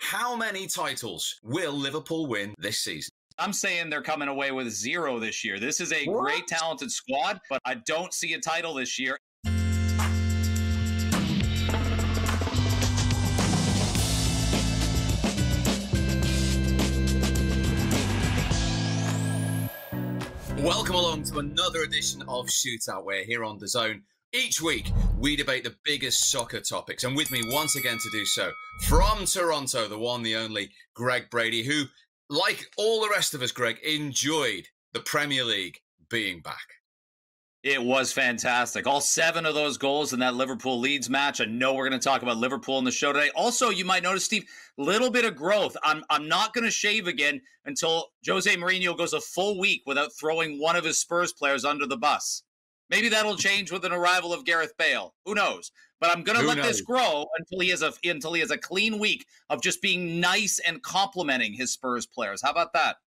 How many titles will Liverpool win this season? I'm saying they're coming away with 0 this year. This is a great, talented squad, but I don't see a title this year. Welcome along to another edition of Shootout. We're here on DAZN. Each week, we debate the biggest soccer topics. And with me once again to do so, from Toronto, the one, the only, Greg Brady, who, like all the rest of us, Greg, enjoyed the Premier League being back. It was fantastic. All 7 of those goals in that Liverpool-Leeds match. I know we're going to talk about Liverpool in the show today. Also, you might notice, Steve, little bit of growth. I'm not going to shave again until Jose Mourinho goes a full week without throwing one of his Spurs players under the bus. Maybe that'll change with an arrival of Gareth Bale. Who knows? But I'm going to let this grow until he has a clean week of just being nice and complimenting his Spurs players. How about that?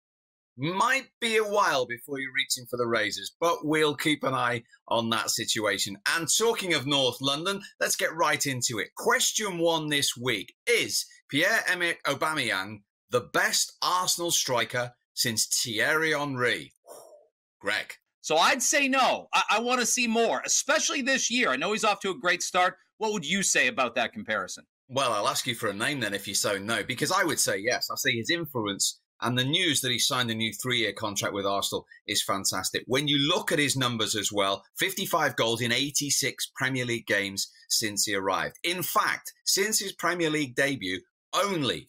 Might be a while before you're reaching for the razors, but we'll keep an eye on that situation. And talking of North London, let's get right into it. Question 1 this week. Is Pierre-Emerick Aubameyang the best Arsenal striker since Thierry Henry? Greg. So I'd say no. I want to see more, especially this year. I know he's off to a great start. What would you say about that comparison? Well, I'll ask you for a name then if you so know, because I would say yes. I say his influence and the news that he signed a new 3-year contract with Arsenal is fantastic. When you look at his numbers as well, 55 goals in 86 Premier League games since he arrived. In fact, since his Premier League debut, only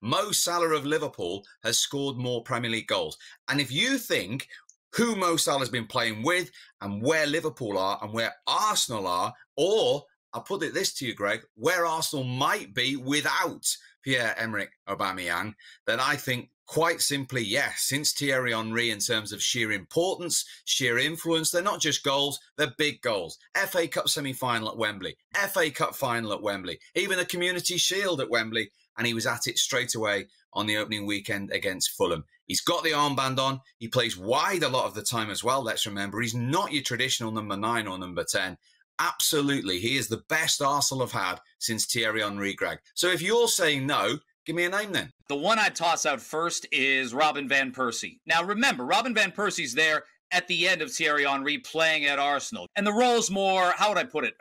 Mo Salah of Liverpool has scored more Premier League goals. And if you think who Mo Salah has been playing with and where Liverpool are and where Arsenal are, or I'll put it this to you, Greg, where Arsenal might be without Pierre-Emerick Aubameyang, then I think quite simply, yes, since Thierry Henry in terms of sheer importance, sheer influence, they're not just goals, they're big goals. FA Cup semi-final at Wembley, FA Cup final at Wembley, even a Community Shield at Wembley, and he was at it straight away on the opening weekend against Fulham. He's got the armband on. He plays wide a lot of the time as well, let's remember. He's not your traditional number 9 or number 10. Absolutely, he is the best Arsenal have had since Thierry Henry, Greg. So if you're saying no, give me a name then. The one I'd toss out first is Robin van Persie. Now remember, Robin van Persie's there at the end of Thierry Henry playing at Arsenal. And the role's more, how would I put it?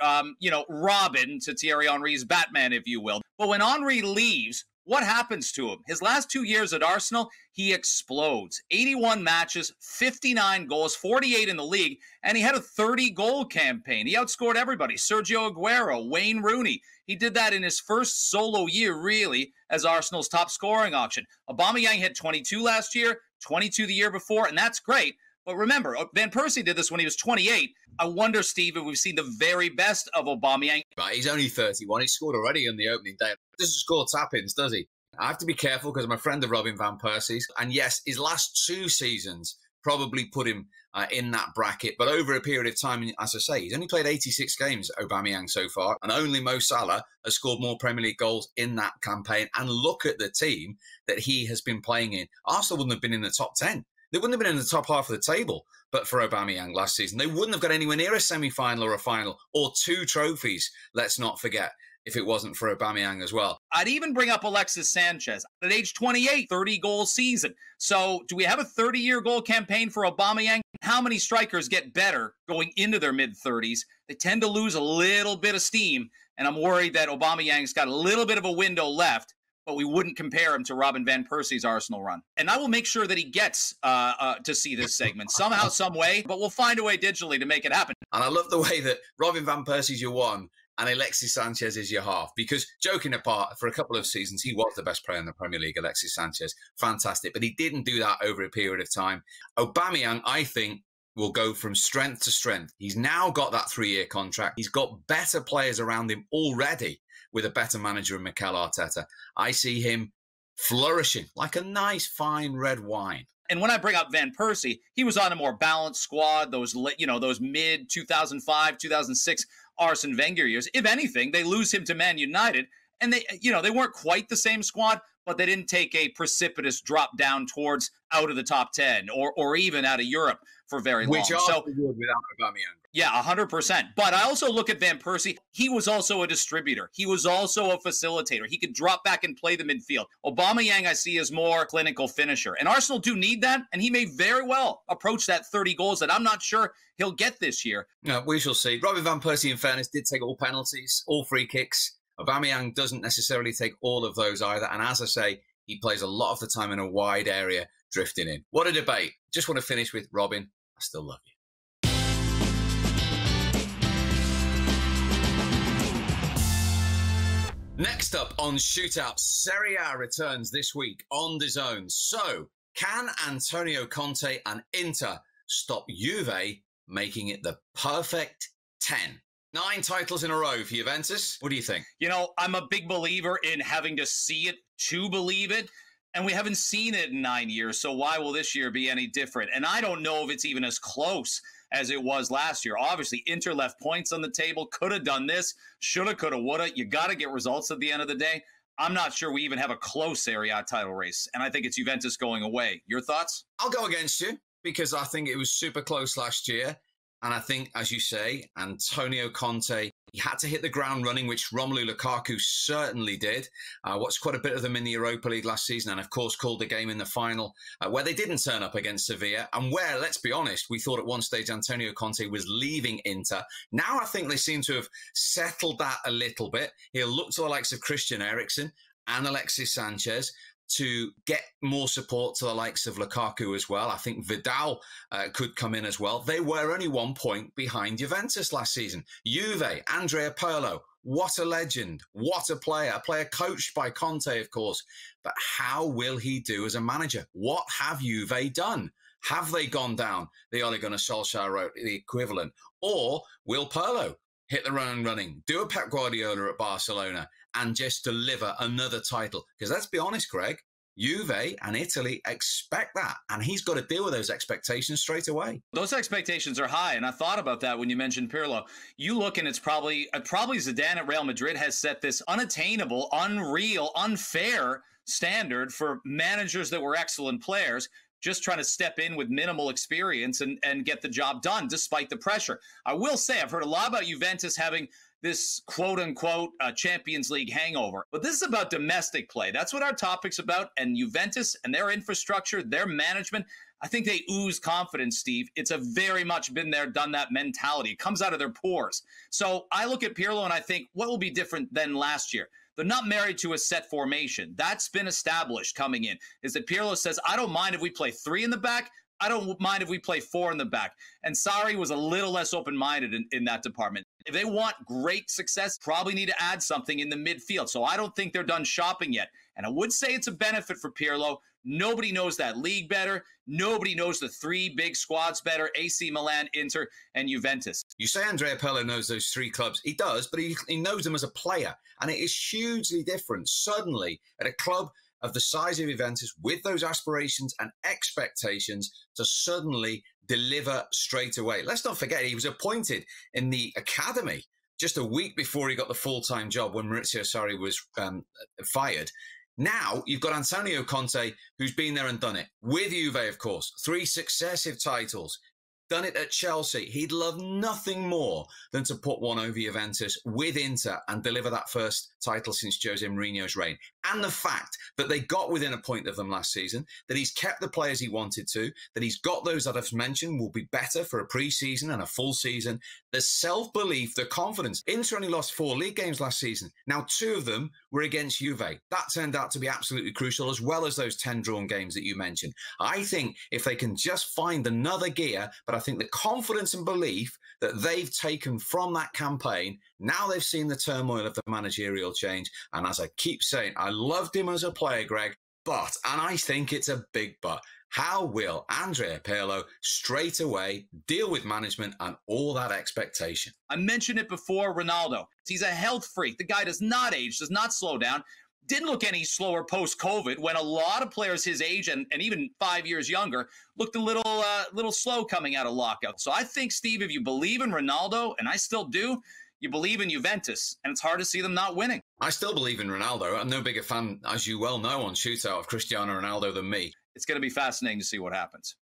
Robin to Thierry Henry's Batman, if you will. But when Henry leaves, what happens to him? His last 2 years at Arsenal, he explodes. 81 matches, 59 goals, 48 in the league, and he had a 30-goal campaign. He outscored everybody. Sergio Aguero, Wayne Rooney. He did that in his first solo year, really, as Arsenal's top scoring option. Aubameyang hit 22 last year, 22 the year before, and that's great. But remember, Van Persie did this when he was 28. I wonder, Steve, if we've seen the very best of Aubameyang. Right, he's only 31. He scored already in the opening day. He doesn't score tap-ins, does he? I have to be careful because I'm a friend of Robin van Persie's. And yes, his last 2 seasons probably put him in that bracket. But over a period of time, as I say, he's only played 86 games, Aubameyang, so far. And only Mo Salah has scored more Premier League goals in that campaign. And look at the team that he has been playing in. Arsenal wouldn't have been in the top 10. They wouldn't have been in the top half of the table, but for Aubameyang last season. They wouldn't have got anywhere near a semi-final or a final or 2 trophies, let's not forget, if it wasn't for Aubameyang as well. I'd even bring up Alexis Sanchez. At age 28, 30-goal season. So do we have a 30-year goal campaign for Aubameyang? How many strikers get better going into their mid-30s? They tend to lose a little bit of steam, and I'm worried that Aubameyang's got a little bit of a window left, but we wouldn't compare him to Robin van Persie's Arsenal run. And I will make sure that he gets to see this segment somehow, some way, but we'll find a way digitally to make it happen. And I love the way that Robin van Persie's your 1 and Alexis Sanchez is your half, because joking apart, for a couple of seasons, he was the best player in the Premier League, Alexis Sanchez. Fantastic. But he didn't do that over a period of time. Aubameyang, I think, will go from strength to strength. He's now got that 3-year contract. He's got better players around him already with a better manager in Mikel Arteta. I see him flourishing like a nice, fine red wine. And when I bring up Van Persie, he was on a more balanced squad, those mid-2005, 2006 Arsene Wenger years. If anything, they lose him to Man United, And they weren't quite the same squad, but they didn't take a precipitous drop down towards out of the top 10 or even out of Europe for very long. Which Arsenal would without Aubameyang. Yeah, 100%. But I also look at Van Persie. He was also a distributor. He was also a facilitator. He could drop back and play the midfield. Aubameyang I see as more clinical finisher. And Arsenal do need that, and he may very well approach that 30 goals that I'm not sure he'll get this year. Yeah, we shall see. Robin Van Persie, in fairness, did take all penalties, all free kicks. Aubameyang doesn't necessarily take all of those either. And as I say, he plays a lot of the time in a wide area, drifting in. What a debate. Just want to finish with Robin, I still love you. Next up on Shootout, Serie A returns this week on DAZN. So, can Antonio Conte and Inter stop Juve making it the perfect 10? 9 titles in a row for Juventus. What do you think? I'm a big believer in having to see it to believe it. And we haven't seen it in 9 years. So why will this year be any different? And I don't know if it's even as close as it was last year. Obviously, Inter left points on the table, could have done this, shoulda, coulda, woulda. You got to get results at the end of the day. I'm not sure we even have a close Serie A title race, and I think it's Juventus going away. Your thoughts? I'll go against you because I think it was super close last year. And I think, as you say, Antonio Conte, he had to hit the ground running, which Romelu Lukaku certainly did. Watched quite a bit of them in the Europa League last season and, of course, called the game in the final where they didn't turn up against Sevilla and where, let's be honest, we thought at one stage Antonio Conte was leaving Inter. Now I think they seem to have settled that a little bit. He'll look to the likes of Christian Eriksen and Alexis Sanchez to get more support to the likes of Lukaku as well. I think Vidal could come in as well. They were only 1 point behind Juventus last season. Juve, Andrea Pirlo, what a legend, what a player coached by Conte, of course. But how will he do as a manager? What have Juve done? Have they gone down the Ole Gunnar Solskjaer road, the equivalent? Or will Pirlo hit the run running, do a Pep Guardiola at Barcelona, and just deliver another title? Because let's be honest, Greg, Juve and Italy expect that, and he's got to deal with those expectations straight away. Those expectations are high, and I thought about that when you mentioned Pirlo. You look, and it's probably Zidane at Real Madrid has set this unattainable, unreal, unfair standard for managers that were excellent players, just trying to step in with minimal experience and get the job done despite the pressure. I will say I've heard a lot about Juventus having this quote-unquote Champions League hangover. But this is about domestic play. That's what our topic's about. And Juventus and their infrastructure, their management, I think they ooze confidence, Steve. It's a very much been there, done that mentality. It comes out of their pores. So I look at Pirlo and I think, what will be different than last year? They're not married to a set formation. That's been established coming in, is that Pirlo says, I don't mind if we play 3 in the back. I don't mind if we play 4 in the back. And Sarri was a little less open-minded in that department. If they want great success, probably need to add something in the midfield. So I don't think they're done shopping yet. And I would say it's a benefit for Pirlo. Nobody knows that league better. Nobody knows the 3 big squads better: AC Milan, Inter, and Juventus. You say Andrea Pirlo knows those 3 clubs. He does, but he knows them as a player. And it is hugely different suddenly at a club of the size of Juventus with those aspirations and expectations to suddenly deliver straight away. Let's not forget, he was appointed in the academy just a week before he got the full-time job when Maurizio Sarri was fired. Now you've got Antonio Conte, who's been there and done it with Juve, of course, 3 successive titles. Done it at Chelsea. He'd love nothing more than to put one over Juventus with Inter and deliver that first title since Jose Mourinho's reign. And the fact that they got within a point of them last season, that he's kept the players he wanted to, that he's got those that I've mentioned will be better for a pre-season and a full season. The self-belief, the confidence. Inter only lost 4 league games last season. Now 2 of them were against Juve. That turned out to be absolutely crucial, as well as those 10 drawn games that you mentioned. I think if they can just find another gear, but I think the confidence and belief that they've taken from that campaign, now they've seen the turmoil of the managerial change. And as I keep saying, I loved him as a player, Greg, but, and I think it's a big but, how will Andrea Pirlo straight away deal with management and all that expectation? I mentioned it before, Ronaldo. He's a health freak. The guy does not age, does not slow down. Didn't look any slower post-COVID when a lot of players his age and even 5 years younger looked a little slow coming out of lockout. So I think, Steve, if you believe in Ronaldo, and I still do, You believe in Juventus, and it's hard to see them not winning. I still believe in Ronaldo. I'm no bigger fan, as you well know, on Shootout of Cristiano Ronaldo than me. It's going to be fascinating to see what happens.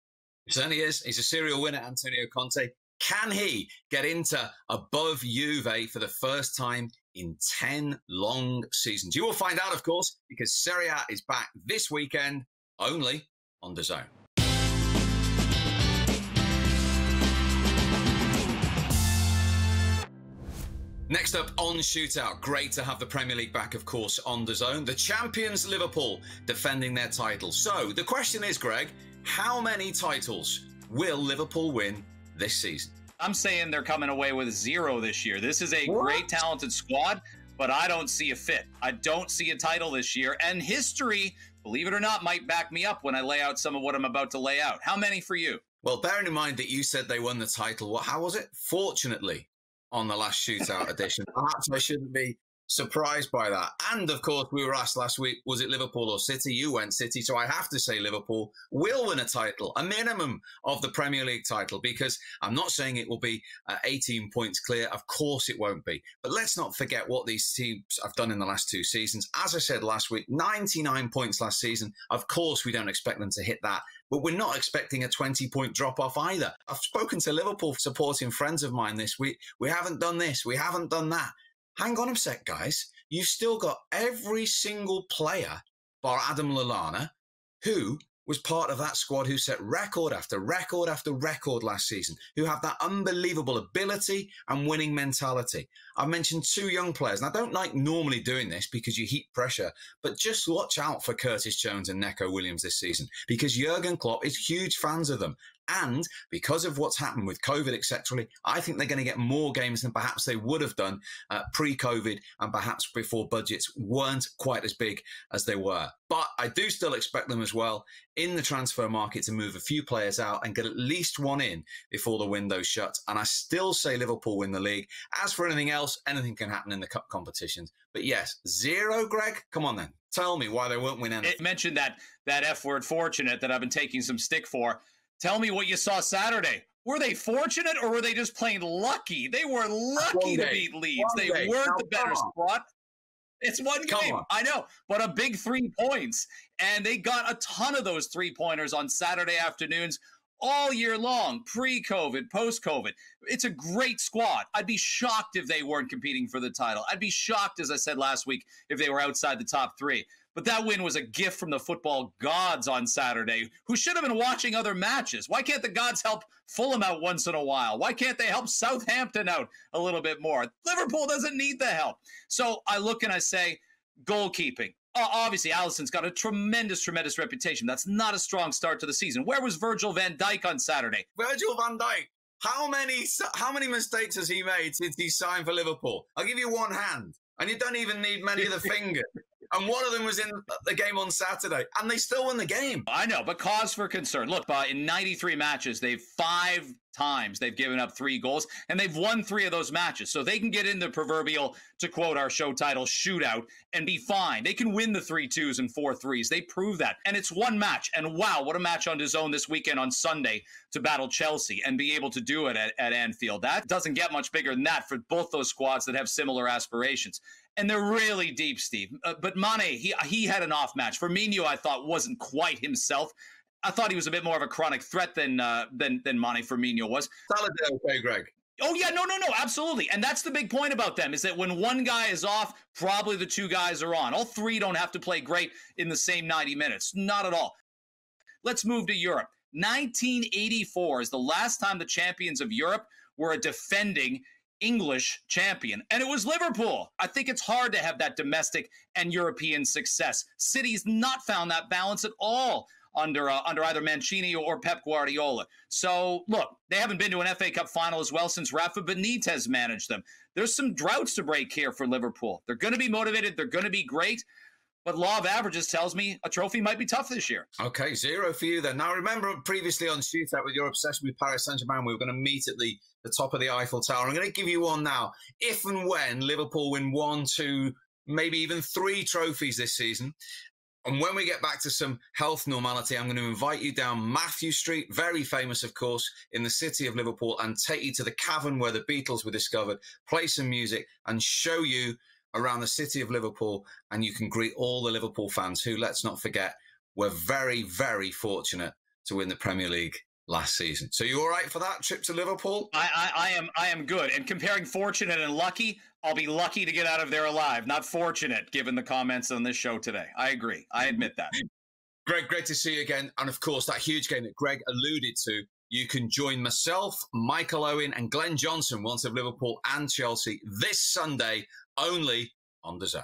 It certainly is. He's a serial winner, Antonio Conte. Can he get into above Juve for the first time in 10 long seasons? You will find out, of course, because Serie A is back this weekend only on DAZN. Next up on Shootout, great to have the Premier League back, of course, on DAZN. The champions Liverpool defending their title. So the question is, Greg, how many titles will Liverpool win this season? I'm saying they're coming away with 0 this year. This is a great, talented squad, but I don't see a fit. I don't see a title this year. And history, believe it or not, might back me up when I lay out some of what I'm about to lay out. How many for you? Well, bearing in mind that you said they won the title, how was it? Fortunately, on the last Shootout edition. Perhaps I shouldn't be surprised by that. And, of course, we were asked last week, was it Liverpool or City? You went City, so I have to say Liverpool will win a title, a minimum of the Premier League title, because I'm not saying it will be 18 points clear. Of course it won't be. But let's not forget what these teams have done in the last 2 seasons. As I said last week, 99 points last season. Of course, we don't expect them to hit that. But we're not expecting a 20-point drop-off either. I've spoken to Liverpool supporting friends of mine this week. We haven't done this. We haven't done that. Hang on a sec, guys. You've still got every single player, bar Adam Lallana, who was part of that squad who set record after record after record last season, who have that unbelievable ability and winning mentality. I've mentioned 2 young players, and I don't like normally doing this because you heap pressure, but just watch out for Curtis Jones and Neco Williams this season, because Jurgen Klopp is huge fans of them. And because of what's happened with COVID, etc., I think they're going to get more games than perhaps they would have done pre-COVID and perhaps before budgets weren't quite as big as they were. But I do still expect them as well in the transfer market to move a few players out and get at least one in before the window shuts. And I still say Liverpool win the league. As for anything else, anything can happen in the cup competitions. But yes, 0, Greg? Come on then. Tell me why they won't win anything. It mentioned that F-word fortunate that I've been taking some stick for. Tell me what you saw Saturday. Were they fortunate or were they just plain lucky? They were lucky to beat Leeds. They weren't the better squad. It's one game. I know, but a big 3 points. And they got a ton of those 3-pointers on Saturday afternoons all year long, pre-COVID, post-COVID. It's a great squad. I'd be shocked if they weren't competing for the title. I'd be shocked, as I said last week, if they were outside the top 3. But that win was a gift from the football gods on Saturday, who should have been watching other matches. Why can't the gods help Fulham out once in a while? Why can't they help Southampton out a little bit more? Liverpool doesn't need the help. So I look and I say, goalkeeping. Obviously, Alisson's got a tremendous reputation. That's not a strong start to the season. Where was Virgil van Dijk on Saturday? Virgil van Dijk. How many mistakes has he made since he signed for Liverpool? I'll give you one hand. And you don't even need many of the fingers. And one of them was in the game on Saturday, and they still won the game. I know, but cause for concern. Look, in 93 matches, 5 times they've given up 3 goals, and they've won 3 of those matches. So they can get in the proverbial, to quote our show title, shootout, and be fine. They can win the 3-2s and 4-3s. They prove that. And it's one match. And wow, what a match on DAZN this weekend on Sunday to battle Chelsea and be able to do it at Anfield. That doesn't get much bigger than that for both those squads that have similar aspirations. And they're really deep, Steve. But Mane, he had an off match. Firmino, I thought, wasn't quite himself. I thought he was a bit more of a chronic threat than Mane Firmino was. Salah did okay, Greg. Oh, yeah, no, absolutely. And that's the big point about them, is that when one guy is off, probably the 2 guys are on. All 3 don't have to play great in the same 90 minutes. Not at all. Let's move to Europe. 1984 is the last time the champions of Europe were a defending English champion, and it was Liverpool. I think it's hard to have that domestic and European success. City's not found that balance at all under either Mancini or Pep Guardiola. So, look, they haven't been to an FA Cup final as well since Rafa Benitez managed them. There's some droughts to break here for Liverpool. They're going to be motivated. They're going to be great. But law of averages tells me a trophy might be tough this year. Okay, 0 for you then. Now, remember previously on Shootout with your obsession with Paris Saint-Germain, we were going to meet at the top of the Eiffel Tower. I'm going to give you one now. If and when Liverpool win 1, 2, maybe even 3 trophies this season, And when we get back to some health normality, I'm going to invite you down Matthew Street, very famous, of course, in the city of Liverpool, and take you to the cavern where the Beatles were discovered, play some music and show you around the city of Liverpool. And you can greet all the Liverpool fans who, let's not forget, were very, very fortunate to win the Premier League last season. So you all right for that trip to Liverpool? I am good. And comparing fortunate and lucky, I'll be lucky to get out of there alive, not fortunate, given the comments on this show today. I agree. I admit that. Greg, great to see you again. And of course, that huge game that Greg alluded to, you can join myself, Michael Owen and Glenn Johnson, once of Liverpool and Chelsea, this Sunday only on DAZN.